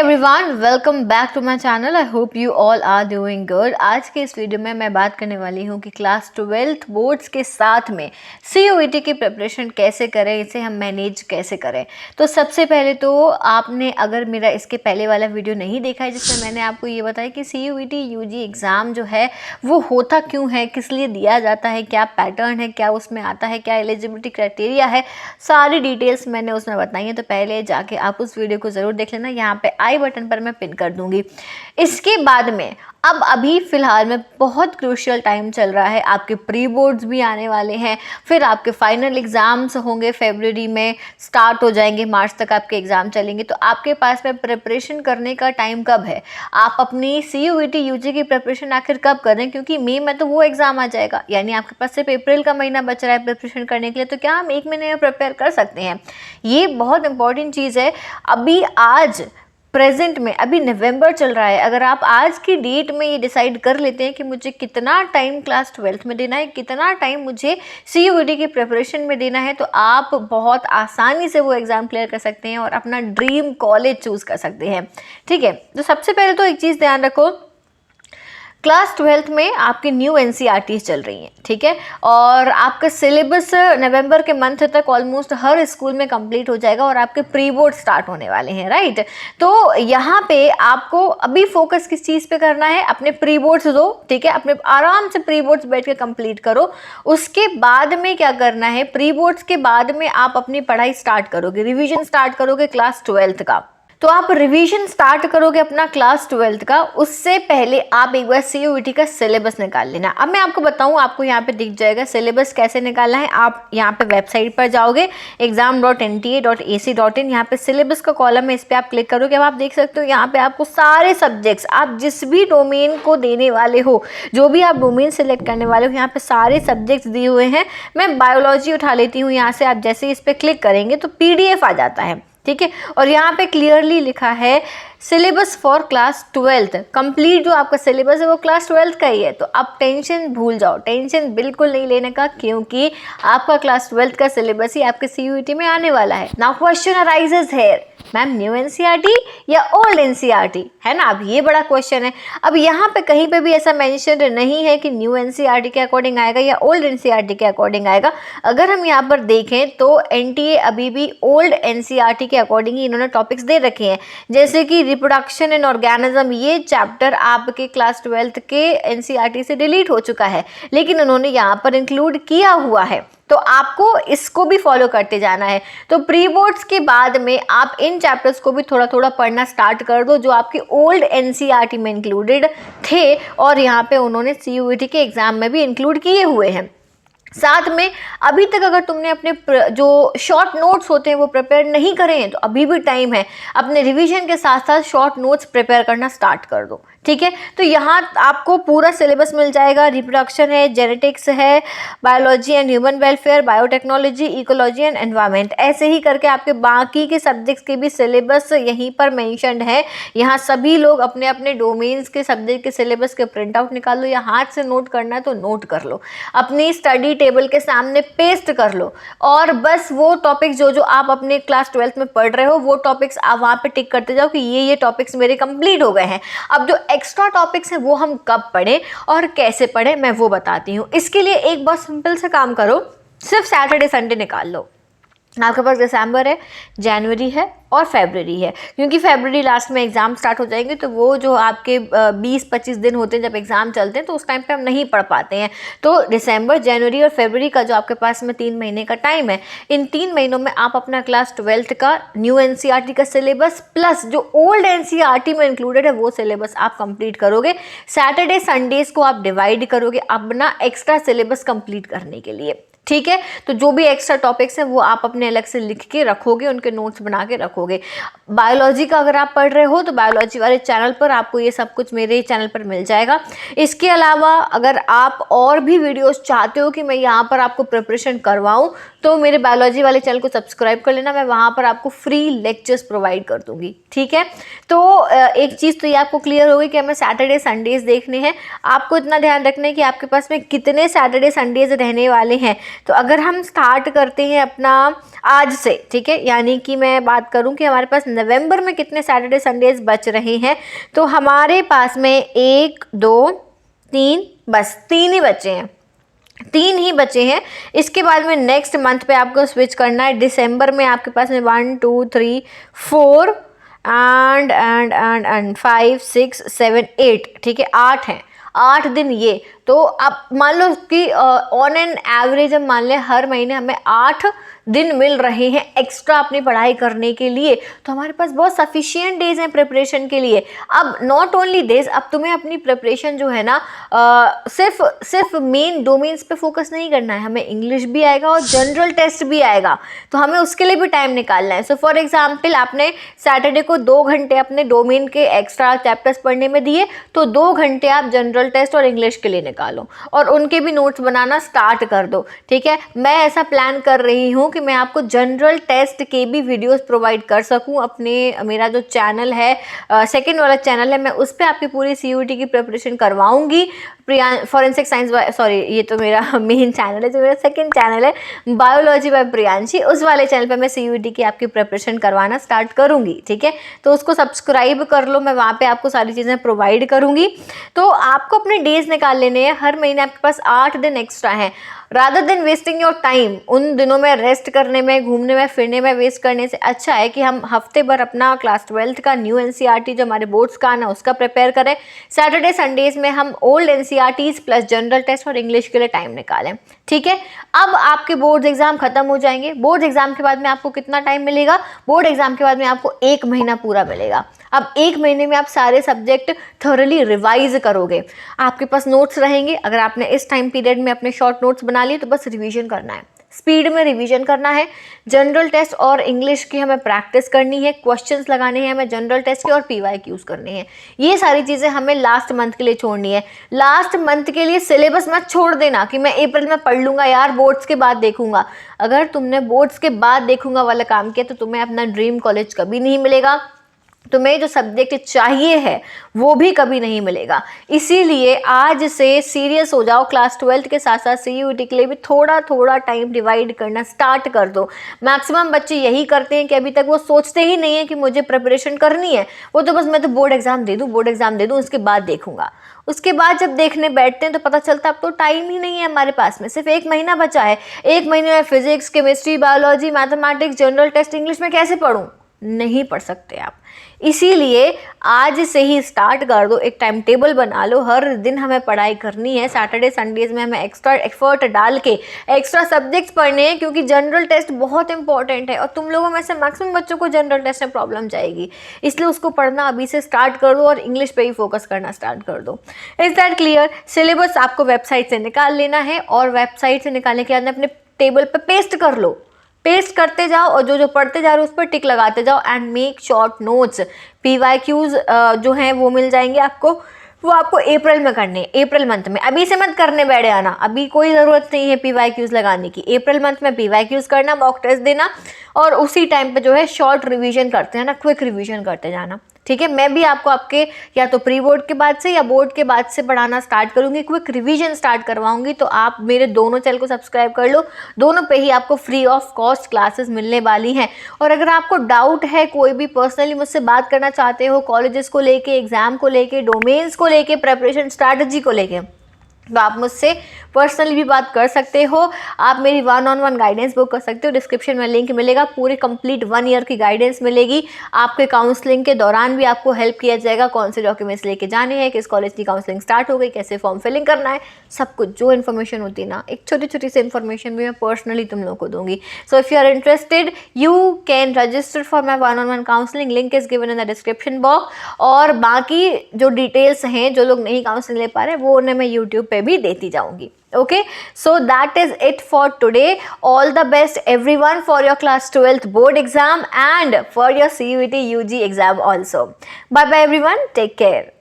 Everyone, welcome back to my channel. I hope you all are doing good. आज के इस video में मैं बात करने वाली हूँ कि क्लास 12th बोर्ड्स के साथ में CUET की प्रिपरेशन कैसे करें, इसे हम मैनेज कैसे करें। तो सबसे पहले तो आपने अगर मेरा इसके पहले वाला वीडियो नहीं देखा है जिसमें मैंने आपको ये बताया कि CUET UG एग्ज़ाम जो है वो होता क्यों है, किस लिए दिया जाता है, क्या पैटर्न है, क्या उसमें आता है, क्या एलिजिबिलिटी क्राइटेरिया है, सारी डिटेल्स मैंने उसमें बताई हैं। तो पहले जाके आप उस वीडियो को ज़रूर देख लेना, यहाँ पे आई बटन पर मैं पिन कर दूंगी। इसके बाद में अब अभी फ़िलहाल में बहुत क्रूशियल टाइम चल रहा है, आपके प्री बोर्ड्स भी आने वाले हैं, फिर आपके फाइनल एग्ज़ाम्स होंगे, फरवरी में स्टार्ट हो जाएंगे, मार्च तक आपके एग्ज़ाम चलेंगे। तो आपके पास में प्रिपरेशन करने का टाइम कब है, आप अपनी CUET UG की प्रिपरेशन आखिर कब कर रहे हैं, क्योंकि मई में तो वो एग्ज़ाम आ जाएगा, यानी आपके पास सिर्फ अप्रैल का महीना बच रहा है प्रिपरेशन करने के लिए। तो क्या हम एक महीने में प्रिपेयर कर सकते हैं? ये बहुत इंपॉर्टेंट चीज़ है। अभी आज प्रेजेंट में अभी नवंबर चल रहा है, अगर आप आज की डेट में ये डिसाइड कर लेते हैं कि मुझे कितना टाइम क्लास 12th में देना है, कितना टाइम मुझे CUET की प्रिपरेशन में देना है, तो आप बहुत आसानी से वो एग्ज़ाम क्लियर कर सकते हैं और अपना ड्रीम कॉलेज चूज़ कर सकते हैं। ठीक है, तो सबसे पहले तो एक चीज़ ध्यान रखो, क्लास 12th में आपकी न्यू NCERTs चल रही हैं, ठीक है, और आपका सिलेबस नवंबर के मंथ तक ऑलमोस्ट हर स्कूल में कंप्लीट हो जाएगा और आपके प्री बोर्ड स्टार्ट होने वाले हैं, राइट। तो यहाँ पे आपको अभी फोकस किस चीज़ पे करना है, अपने प्री बोर्ड्स दो, ठीक है, अपने आराम से प्री बोर्ड्स बैठ के कंप्लीट करो। उसके बाद में क्या करना है, प्री बोर्ड्स के बाद में आप अपनी पढ़ाई स्टार्ट करोगे, रिविजन स्टार्ट करोगे क्लास 12th का। तो आप रिवीजन स्टार्ट करोगे अपना क्लास 12th का, उससे पहले आप एक बार CUET का सिलेबस निकाल लेना। अब मैं आपको बताऊं, आपको यहाँ पे दिख जाएगा सिलेबस कैसे निकालना है। आप यहाँ पे वेबसाइट पर जाओगे exam.nta.ac.in, यहाँ पे सिलेबस का कॉलम है, इस पर आप क्लिक करोगे। अब आप देख सकते हो यहाँ पे आपको सारे सब्जेक्ट्स, आप जिस भी डोमेन को देने वाले हो, जो भी आप डोमेन सेलेक्ट करने वाले हो, यहाँ पे सारे सब्जेक्ट्स दिए हुए हैं। मैं बायोलॉजी उठा लेती हूँ यहाँ से। आप जैसे ही इस पर क्लिक करेंगे तो PDF आ जाता है, ठीक है, और यहाँ पे क्लियरली लिखा है syllabus for class 12th complete. जो आपका सिलेबस है वो क्लास 12th का ही है। तो आप टेंशन भूल जाओ, टेंशन बिल्कुल नहीं लेने का, क्योंकि आपका क्लास 12th का सिलेबस ही आपके CUET में आने वाला है। Now question arises here, ma'am new NCERT या ओल्ड NCERT, है ना। अब ये बड़ा क्वेश्चन है। अब यहाँ पे कहीं पे भी ऐसा मेंशन नहीं है कि न्यू NCERT के अकॉर्डिंग आएगा या ओल्ड NCERT के अकॉर्डिंग आएगा। अगर हम यहाँ पर देखें तो NTA अभी भी ओल्ड NCERT के अकॉर्डिंग ही इन्होंने टॉपिक्स दे रखे हैं, जैसे कि रिप्रोडक्शन इन ऑर्गेनिज्म। ये चैप्टर आपके क्लास 12th के NCERT से डिलीट हो चुका है, लेकिन उन्होंने यहाँ पर इंक्लूड किया हुआ है, तो आपको इसको भी फॉलो करते जाना है। तो प्री बोर्ड्स के बाद में आप इन चैप्टर्स को भी थोड़ा थोड़ा पढ़ना स्टार्ट कर दो, जो आपके ओल्ड NCERT में इंक्लूडेड थे और यहाँ पे उन्होंने CUET के एग्जाम में भी इंक्लूड किए हुए हैं। साथ में अभी तक अगर तुमने अपने जो शॉर्ट नोट्स होते हैं वो प्रिपेयर नहीं करे हैं, तो अभी भी टाइम है, अपने रिवीजन के साथ साथ शॉर्ट नोट्स प्रिपेयर करना स्टार्ट कर दो, ठीक है। तो यहाँ आपको पूरा सिलेबस मिल जाएगा। रिप्रोडक्शन है, जेनेटिक्स है, biology and human welfare, biotechnology, ecology and environment, ऐसे ही करके आपके बाकी के सब्जेक्ट्स के भी सिलेबस यहीं पर मेंशन्ड है। यहाँ सभी लोग अपने अपने डोमेन्स के सब्जेक्ट के सिलेबस के प्रिंट आउट निकाल लो, या हाथ से नोट करना है तो नोट कर लो, अपनी स्टडी टेबल के सामने पेस्ट कर लो, और बस वो टॉपिक्स जो जो आप अपने क्लास 12th में पढ़ रहे हो वो टॉपिक्स आप वहाँ पे टिक करते जाओ कि ये टॉपिक्स मेरे कंप्लीट हो गए हैं। अब जो एक्स्ट्रा टॉपिक्स हैं वो हम कब पढ़ें और कैसे पढ़ें मैं वो बताती हूँ। इसके लिए एक बहुत सिंपल सा काम करो, सिर्फ सैटरडे संडे निकाल लो। आपके पास दिसंबर है, जनवरी है और फरवरी है, क्योंकि फरवरी लास्ट में एग्ज़ाम स्टार्ट हो जाएंगे, तो वो जो आपके 20-25 दिन होते हैं जब एग्ज़ाम चलते हैं, तो उस टाइम पे हम नहीं पढ़ पाते हैं। तो दिसंबर, जनवरी और फरवरी का जो आपके पास में 3 महीने का टाइम है, इन 3 महीनों में आप अपना क्लास 12th का न्यू NCERT का सिलेबस प्लस जो ओल्ड NCERT में इंक्लूडेड है वो सिलेबस आप कंप्लीट करोगे। सैटरडे संडेज़ को आप डिवाइड करोगे अपना एक्स्ट्रा सिलेबस कंप्लीट करने के लिए, ठीक है। तो जो भी एक्स्ट्रा टॉपिक्स हैं वो आप अपने अलग से लिख के रखोगे, उनके नोट्स बना के रखोगे। बायोलॉजी का अगर आप पढ़ रहे हो तो बायोलॉजी वाले चैनल पर आपको ये सब कुछ मेरे ही चैनल पर मिल जाएगा। इसके अलावा अगर आप और भी वीडियोस चाहते हो कि मैं यहाँ पर आपको प्रिपरेशन करवाऊँ, तो मेरे बायोलॉजी वाले चैनल को सब्सक्राइब कर लेना, मैं वहाँ पर आपको फ्री लेक्चर्स प्रोवाइड कर दूँगी, ठीक है। तो एक चीज़ तो ये आपको क्लियर होगी कि हमें सैटरडे संडेज़ देखने हैं। आपको इतना ध्यान रखना है कि आपके पास में कितने सैटरडे संडेज़ रहने वाले हैं, तो अगर हम स्टार्ट करते हैं अपना आज से, ठीक है, यानी कि मैं बात करूं कि हमारे पास नवंबर में कितने सैटरडे संडेज बच रहे हैं, तो हमारे पास में 1 2 3, बस 3 ही बचे हैं, 3 ही बचे हैं। इसके बाद में नेक्स्ट मंथ पे आपको स्विच करना है। दिसंबर में आपके पास में 1 2 3 4 एंड 5 6 7 8, ठीक है, 8 हैं, 8 दिन ये। तो आप मान लो कि ऑन एन एवरेज हम मान लें हर महीने हमें 8 दिन मिल रहे हैं एक्स्ट्रा अपनी पढ़ाई करने के लिए, तो हमारे पास बहुत सफिशिएंट डेज हैं प्रिपरेशन के लिए। अब नॉट ओनली डेज, अब तुम्हें अपनी प्रिपरेशन जो है ना सिर्फ मेन डोमेन्स पे फोकस नहीं करना है, हमें इंग्लिश भी आएगा और जनरल टेस्ट भी आएगा, तो हमें उसके लिए भी टाइम निकालना है। सो फॉर एग्जाम्पल आपने सैटरडे को 2 घंटे अपने डोमेन के एक्स्ट्रा चैप्टर्स पढ़ने में दिए, तो 2 घंटे आप जनरल टेस्ट और इंग्लिश के लिए निकालो और उनके भी नोट्स बनाना स्टार्ट कर दो, ठीक है। मैं ऐसा प्लान कर रही हूँ कि मैं आपको जनरल टेस्ट के भी वीडियोस प्रोवाइड कर सकूं अपने, मेरा जो चैनल है सेकंड वाला चैनल है, मैं उस पर आपकी पूरी CUET की प्रिपरेशन करवाऊंगी। फॉरेंसिक साइंस, सॉरी ये तो मेरा मेन चैनल है, जो मेरा सेकंड चैनल है बायोलॉजी बाय प्रियांशी, उस वाले चैनल पे मैं CUET की आपकी प्रिपरेशन करवाना स्टार्ट करूंगी, ठीक है। तो उसको सब्सक्राइब कर लो, मैं वहाँ पे आपको सारी चीज़ें प्रोवाइड करूंगी। तो आपको अपने डेज निकाल लेने हैं, हर महीने आपके पास 8 दिन एक्स्ट्रा हैं। Rather than wasting your time, उन दिनों में रेस्ट करने में, घूमने में, फिरने में वेस्ट करने से अच्छा है कि हम हफ्ते भर अपना क्लास 12th का न्यू NCERT जो हमारे बोर्ड्स का आना उसका प्रिपेयर करें। सैटरडे संडेज में हम old NCERTs plus general test और इंग्लिश के लिए टाइम निकालें, ठीक है। अब आपके बोर्ड एग्जाम खत्म हो जाएंगे। बोर्ड एग्जाम के बाद में आपको कितना टाइम मिलेगा? बोर्ड एग्जाम के बाद में आपको 1 महीना पूरा मिलेगा। अब 1 महीने में आप सारे सब्जेक्ट थॉरली रिवाइज करोगे, आपके पास नोट्स रहेंगे। अगर आपने इस टाइम पीरियड में अपने शॉर्ट नोट्स बना लिए तो बस रिवीजन करना है, स्पीड में रिवीजन करना है। जनरल टेस्ट और इंग्लिश की हमें प्रैक्टिस करनी है, क्वेश्चंस लगाने हैं हमें जनरल टेस्ट के और PYQs करने हैं। ये सारी चीज़ें हमें लास्ट मंथ के लिए छोड़नी है। लास्ट मंथ के लिए सिलेबस मत छोड़ देना कि मैं अप्रैल में पढ़ लूँगा यार, बोर्ड्स के बाद देखूंगा। अगर तुमने बोर्ड्स के बाद देखूंगा वाला काम किया तो तुम्हें अपना ड्रीम कॉलेज कभी नहीं मिलेगा, तुम्हें जो सब्जेक्ट चाहिए है वो भी कभी नहीं मिलेगा। इसीलिए आज से सीरियस हो जाओ, क्लास 12th के साथ साथ CUET के लिए भी थोड़ा थोड़ा टाइम डिवाइड करना स्टार्ट कर दो। मैक्सिमम बच्चे यही करते हैं कि अभी तक वो सोचते ही नहीं है कि मुझे प्रिपरेशन करनी है, वो तो बस मैं तो बोर्ड एग्जाम दे दूँ उसके बाद देखूंगा। उसके बाद जब देखने बैठते हैं तो पता चलता है अब तो टाइम ही नहीं है हमारे पास में, सिर्फ 1 महीना बचा है। 1 महीने में physics, chemistry, biology, mathematics, general test, English में कैसे पढ़ूँ? नहीं पढ़ सकते आप। इसीलिए आज से ही स्टार्ट कर दो, एक टाइम टेबल बना लो, हर दिन हमें पढ़ाई करनी है। सैटरडे संडेज में हमें एक्स्ट्रा एफर्ट डाल के एक्स्ट्रा सब्जेक्ट्स पढ़ने हैं, क्योंकि जनरल टेस्ट बहुत इंपॉर्टेंट है और तुम लोगों में से मैक्सिमम बच्चों को जनरल टेस्ट में प्रॉब्लम जाएगी। इसलिए उसको पढ़ना अभी से स्टार्ट कर दो और इंग्लिश पे ही फोकस करना स्टार्ट कर दो। Is that clear? सिलेबस आपको वेबसाइट से निकाल लेना है और वेबसाइट से निकालने के बाद अपने टेबल पर पेस्ट कर लो, पेस्ट करते जाओ और जो जो पढ़ते जा रहे हो उस पर टिक लगाते जाओ and make short notes. PYQs जो हैं वो मिल जाएंगे आपको, वो आपको अप्रैल में करने हैं, अप्रैल मंथ में। अभी से मत करने बैठे आना, अभी कोई ज़रूरत नहीं है PYQs लगाने की। अप्रैल मंथ में PYQs करना, मॉक टेस्ट देना और उसी टाइम पे जो है शॉर्ट रिवीजन करते हैं ना, क्विक रिवीजन करते जाना, ठीक है। मैं भी आपको आपके या तो प्री बोर्ड के बाद से या बोर्ड के बाद से पढ़ाना स्टार्ट करूंगी, क्विक रिवीजन स्टार्ट करवाऊंगी। तो आप मेरे दोनों चैनल को सब्सक्राइब कर लो, दोनों पे ही आपको फ्री ऑफ कॉस्ट क्लासेस मिलने वाली हैं। और अगर आपको डाउट है, कोई भी पर्सनली मुझसे बात करना चाहते हो कॉलेजेस को लेके, एग्जाम को लेके, डोमेन्स को लेके, प्रेपरेशन स्ट्रैटेजी को लेके, तो आप मुझसे पर्सनली भी बात कर सकते हो। आप मेरी 1-on-1 गाइडेंस बुक कर सकते हो, डिस्क्रिप्शन में लिंक मिलेगा, पूरी कंप्लीट 1 ईयर की गाइडेंस मिलेगी। आपके काउंसलिंग के दौरान भी आपको हेल्प किया जाएगा, कौन से डॉक्यूमेंट्स लेके जाने हैं, किस कॉलेज की काउंसलिंग स्टार्ट हो गई, कैसे फॉर्म फिलिंग करना है, सब कुछ जो इन्फॉर्मेशन होती है ना, एक छोटी छोटी सी इन्फॉर्मेशन भी मैं पर्सनली तुम लोगों को दूंगी। So if you are interested you can register for my 1-on-1 counselling, link is given in the description box. और बाकी जो डिटेल्स हैं, जो लोग नहीं काउंसलिंग ले पा रहे हैं, वो उन्हें मैं यूट्यूब पे भी देती जाऊंगी। Okay, so that is it for today. All the best everyone for your class 12th board exam and for your CUET UG exam also. Bye bye everyone, take care.